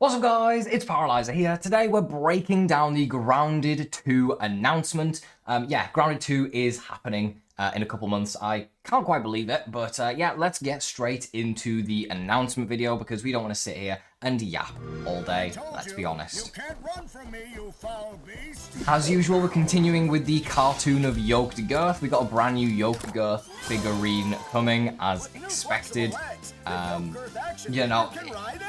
What's up guys, it's Paraly5er here. Today we're breaking down the Grounded 2 announcement. Grounded 2 is happening in a couple months. I can't quite believe it, but let's get straight into the announcement video because we don't want to sit here and yap all day, let's be honest. You can't run from me, you foul beast. As usual, we're continuing with the cartoon of Yoked Girth. We got a brand new Yoked Girth figurine coming as expected.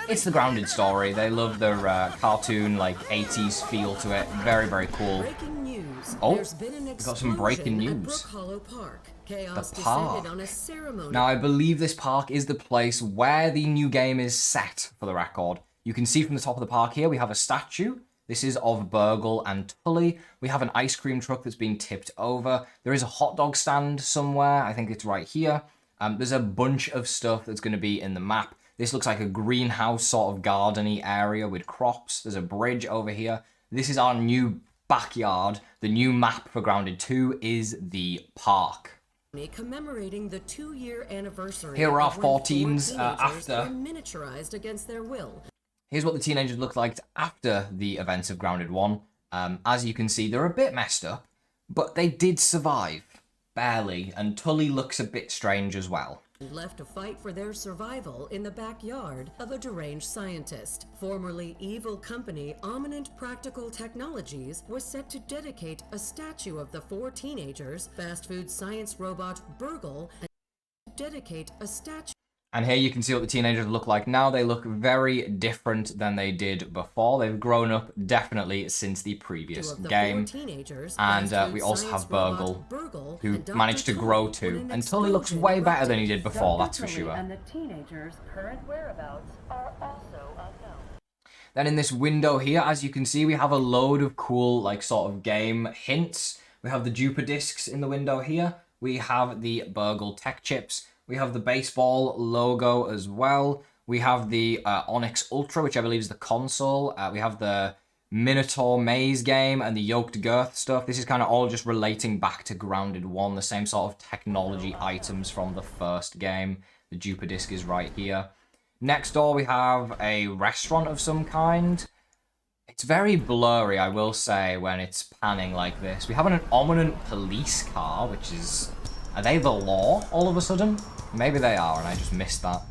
It's the Grounded story. They love their cartoon, like 80s feel to it. Very, very cool. Breaking news. Oh, There's been an we got some breaking explosion at news. Brook Hollow Park. Chaos The park. descended on a ceremony. Now, I believe this park is the place where the new game is set, for the record. You can see from the top of the park here, we have a statue. This is of Burgle and Tully. We have an ice cream truck that's being tipped over. There is a hot dog stand somewhere. I think it's right here. There's a bunch of stuff that's going to be in the map. This looks like a greenhouse sort of garden-y area with crops. There's a bridge over here. This is our new backyard. The new map for Grounded 2 is the park. Commemorating the 2-year anniversary. Here are our of when 4 teams teenagers after. were miniaturized against their will. Here's what the teenagers look like after the events of Grounded 1. As you can see, they're a bit messed up, but they did survive. Barely, and Tully looks a bit strange as well. Left to fight for their survival in the backyard of a deranged scientist. Formerly evil company Ominent Practical Technologies was set to dedicate a statue of the 4 teenagers, fast food science robot Burgle, and dedicate a statue. And here you can see what the teenagers look like now. They look very different than they did before. They've grown up definitely since the previous game. And we also have Burgle, who managed to grow too. And Tully looks way better than he did before, that's for sure. And the teenagers' current whereabouts are also unknown. Then in this window here, as you can see, we have a load of cool, like, sort of game hints. We have the Duper discs in the window here. We have the Burgle tech chips. We have the baseball logo as well. We have the Onyx Ultra, which I believe is the console. We have the Minotaur Maze game and the Yoked Girth stuff. This is kind of all just relating back to Grounded 1, the same sort of technology items from the first game. The Duper disc is right here. Next door, we have a restaurant of some kind. It's very blurry, I will say, when it's panning like this. We have an ominous police car, which is... Are they the law all of a sudden? Maybe they are, and I just missed that.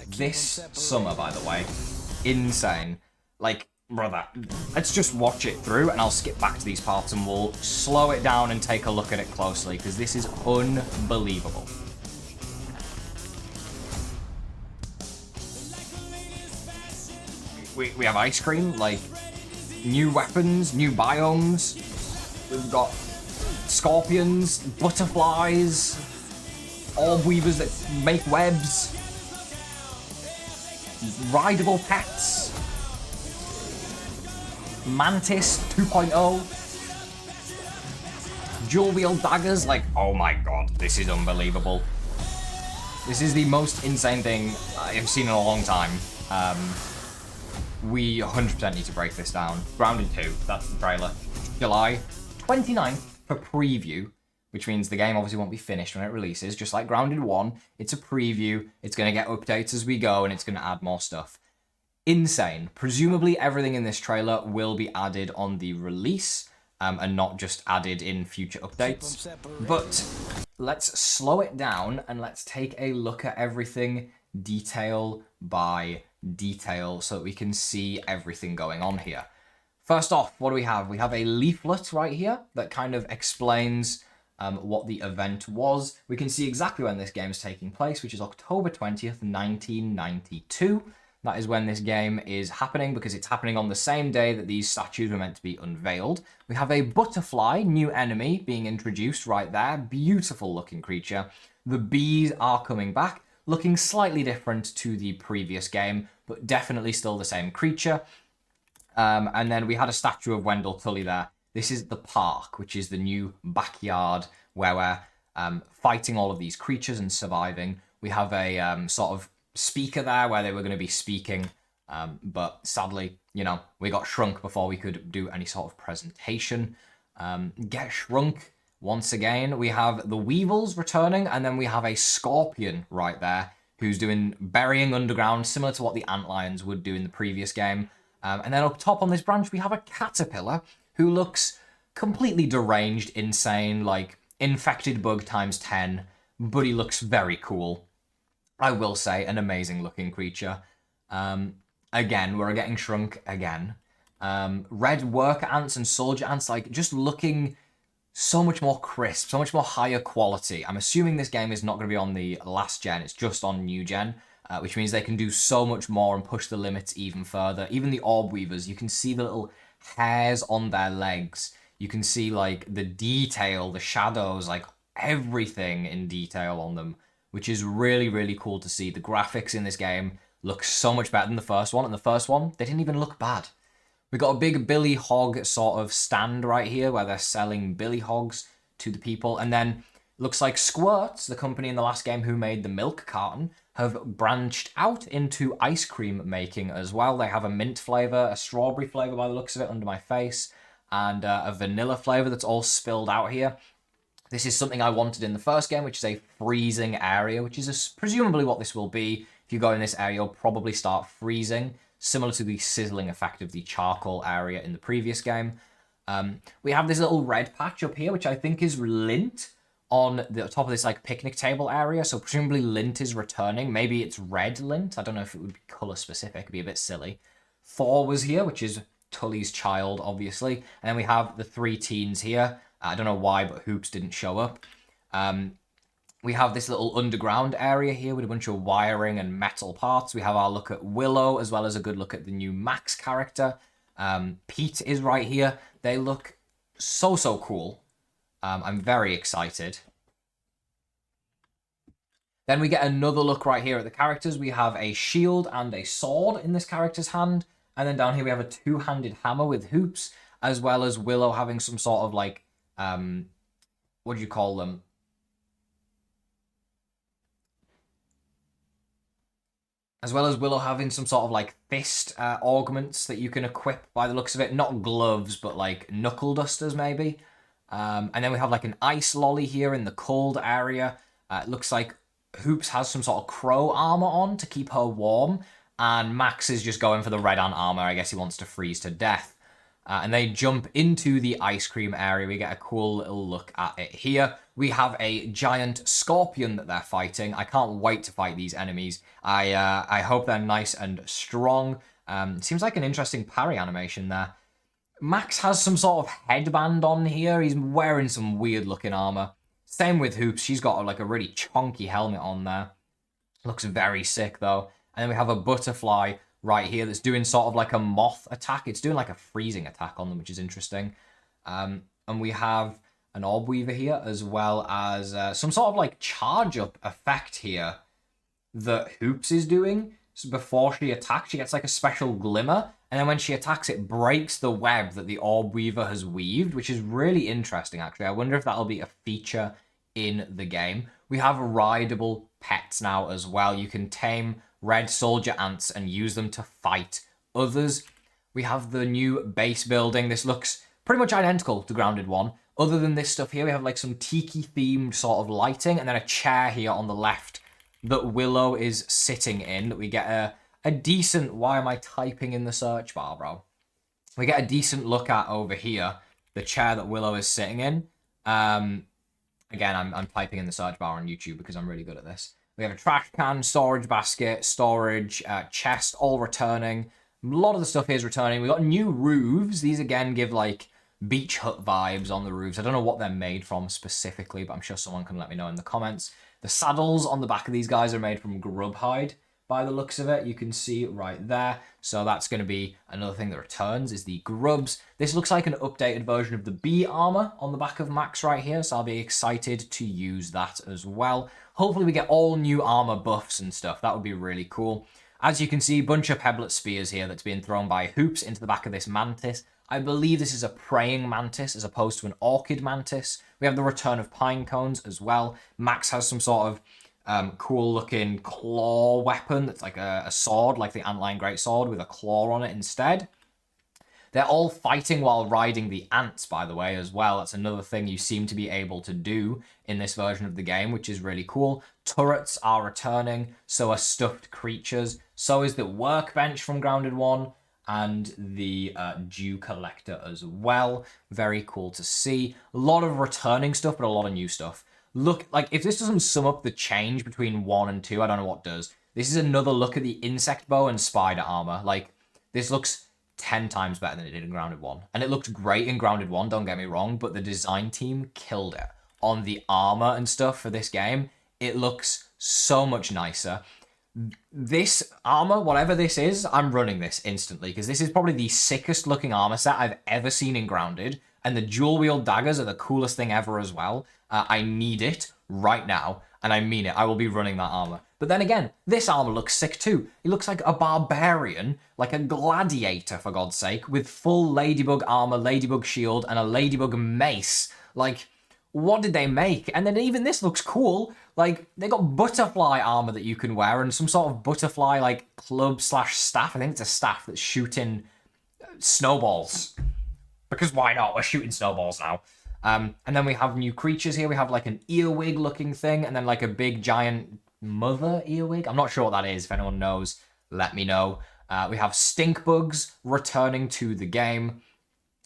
This summer, by the way, insane. Like, brother, let's just watch it through, and I'll skip back to these parts, and we'll slow it down and take a look at it closely, because this is unbelievable. We have ice cream, like, new weapons, new biomes. We've got scorpions, butterflies, orb weavers that make webs, rideable pets, mantis 2.0, dual wield daggers. Like, oh my god, this is unbelievable. This is the most insane thing I've seen in a long time. We 100% need to break this down. Grounded 2, that's the trailer. July 29th. For preview, which means the game obviously won't be finished when it releases, just like Grounded 1. It's a preview, it's going to get updates as we go, and it's going to add more stuff. Insane. Presumably everything in this trailer will be added on the release, and not just added in future updates. But let's slow it down, and let's take a look at everything detail by detail, so that we can see everything going on here. First off, what do we have? We have a leaflet right here that kind of explains what the event was. We can see exactly when this game is taking place, which is October 20th, 1992. That is when this game is happening, because it's happening on the same day that these statues were meant to be unveiled. We have a butterfly, new enemy, being introduced right there. Beautiful looking creature. The bees are coming back, looking slightly different to the previous game, but definitely still the same creature. And then we had a statue of Wendell Tully there. This is the park, which is the new backyard where we're fighting all of these creatures and surviving. We have a sort of speaker there where they were going to be speaking, but sadly, you know, we got shrunk before we could do any sort of presentation. Get shrunk once again. We have the Weevils returning, and then we have a scorpion right there who's doing burying underground, similar to what the antlions would do in the previous game. And then up top on this branch, we have a caterpillar who looks completely deranged, insane, like infected bug times 10, but he looks very cool. I will say, an amazing looking creature. Again, we're getting shrunk again. Red worker ants and soldier ants, like, just looking so much more crisp, so much more higher quality. I'm assuming this game is not going to be on the last gen, it's just on new gen, which means they can do so much more and push the limits even further. Even the orb weavers, you can see the little hairs on their legs. You can see, like, the detail, the shadows, like, everything in detail on them, which is really, really cool to see. The graphics in this game look so much better than the first one, and the first one, they didn't even look bad. We got a big Billy Hog sort of stand right here where they're selling Billy Hogs to the people. And then looks like Squirts, the company in the last game who made the milk carton, have branched out into ice cream making as well. They have a mint flavor, a strawberry flavor by the looks of it under my face, and a vanilla flavor that's all spilled out here. This is something I wanted in the first game, which is a freezing area, which is presumably what this will be. If you go in this area, you'll probably start freezing, similar to the sizzling effect of the charcoal area in the previous game. We have this little red patch up here, which I think is lint on the top of this like picnic table area. So presumably lint is returning. Maybe it's red lint. I don't know if it would be color specific. It'd be a bit silly. Thor was here, which is Tully's child, obviously. And then we have the 3 teens here. I don't know why, but Hoops didn't show up. We have this little underground area here with a bunch of wiring and metal parts. We have our look at Willow, as well as a good look at the new Max character. Pete is right here. They look so cool. I'm very excited. Then we get another look right here at the characters. We have a shield and a sword in this character's hand. And then down here we have a 2-handed hammer with Hoops, as well as Willow having some sort of like, what do you call them? As well as Willow having some sort of like fist augments that you can equip by the looks of it. Not gloves, but like knuckle dusters maybe. And then we have like an ice lolly here in the cold area. It looks like Hoops has some sort of crow armor on to keep her warm. And Max is just going for the red ant armor. I guess he wants to freeze to death. And they jump into the ice cream area. We get a cool little look at it here. We have a giant scorpion that they're fighting. I can't wait to fight these enemies. I hope they're nice and strong. Seems like an interesting parry animation there. Max has some sort of headband on here. He's wearing some weird looking armor. Same with Hoops. She's got like a really chunky helmet on there. Looks very sick though. And then we have a butterfly right here that's doing sort of like a moth attack. It's doing like a freezing attack on them, which is interesting. And we have an orb weaver here, as well as some sort of like charge up effect here that Hoops is doing. So before she attacks, she gets like a special glimmer, and then when she attacks, it breaks the web that the orb weaver has weaved, which is really interesting actually. I wonder if that'll be a feature in the game. We have rideable pets now as well. You can tame red soldier ants and use them to fight others. We have the new base building. This looks pretty much identical to Grounded 1. Other than this stuff here, we have like some tiki themed sort of lighting, and then a chair here on the left that Willow is sitting in, that we get a decent, why am I typing in the search bar, bro? We get a decent look at over here, the chair that Willow is sitting in. Again, I'm typing in the search bar on YouTube because I'm really good at this. We have a trash can, storage basket, storage, chest, all returning. A lot of the stuff here is returning. We got new roofs. These again give like beach hut vibes on the roofs. I don't know what they're made from specifically, but I'm sure someone can let me know in the comments. The saddles on the back of these guys are made from grub hide by the looks of it. You can see right there. So that's going to be another thing that returns, is the grubs. This looks like an updated version of the bee armor on the back of Max right here, so I'll be excited to use that as well. Hopefully we get all new armor buffs and stuff. That would be really cool. As you can see, a bunch of pebblet spears here that's being thrown by Hoops into the back of this mantis. I believe this is a praying mantis as opposed to an orchid mantis. We have the return of pine cones as well. Max has some sort of cool looking claw weapon that's like a sword, like the Antlion Greatsword with a claw on it instead. They're all fighting while riding the ants, by the way, as well. That's another thing you seem to be able to do in this version of the game, which is really cool. Turrets are returning, so are stuffed creatures. So is the workbench from Grounded 1 and the dew collector as well. Very cool to see. A lot of returning stuff, but a lot of new stuff. Look, like, if this doesn't sum up the change between 1 and 2, I don't know what does. This is another look at the insect bow and spider armor. Like, this looks 10 times better than it did in Grounded 1. And it looked great in Grounded 1, don't get me wrong, but the design team killed it. On the armor and stuff for this game, it looks so much nicer. This armor, whatever this is, I'm running this instantly, because this is probably the sickest looking armor set I've ever seen in Grounded. And the dual wield daggers are the coolest thing ever as well. I need it right now, and I mean it. I will be running that armor. But then again, this armor looks sick too. It looks like a barbarian, like a gladiator, for God's sake, with full ladybug armor, ladybug shield, and a ladybug mace. Like, what did they make? And then even this looks cool. Like, they got butterfly armor that you can wear, and some sort of butterfly, like, club/staff. I think it's a staff that's shooting snowballs. Because why not? We're shooting snowballs now. And then we have new creatures here. We have like an earwig looking thing, and then like a big giant mother earwig. I'm not sure what that is. If anyone knows, let me know. We have stink bugs returning to the game.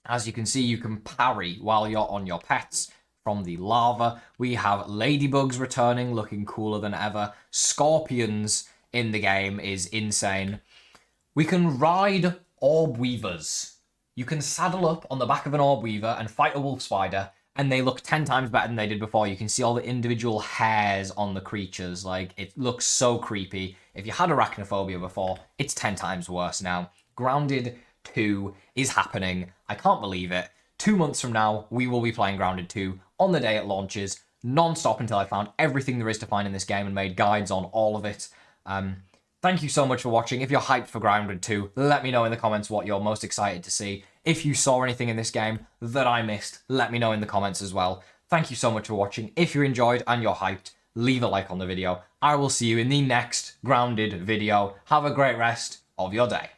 As you can see, you can parry while you're on your pets from the lava. We have ladybugs returning, looking cooler than ever. Scorpions in the game is insane. We can ride orb weavers. You can saddle up on the back of an orb weaver and fight a wolf spider, and they look 10 times better than they did before. You can see all the individual hairs on the creatures. Like, it looks so creepy. If you had arachnophobia before, it's 10 times worse now. Grounded 2 is happening. I can't believe it. 2 months from now, we will be playing Grounded 2 on the day it launches, non-stop until I found everything there is to find in this game and made guides on all of it. Thank you so much for watching. If you're hyped for Grounded 2, let me know in the comments what you're most excited to see. If you saw anything in this game that I missed, let me know in the comments as well. Thank you so much for watching. If you enjoyed and you're hyped, leave a like on the video. I will see you in the next Grounded video. Have a great rest of your day.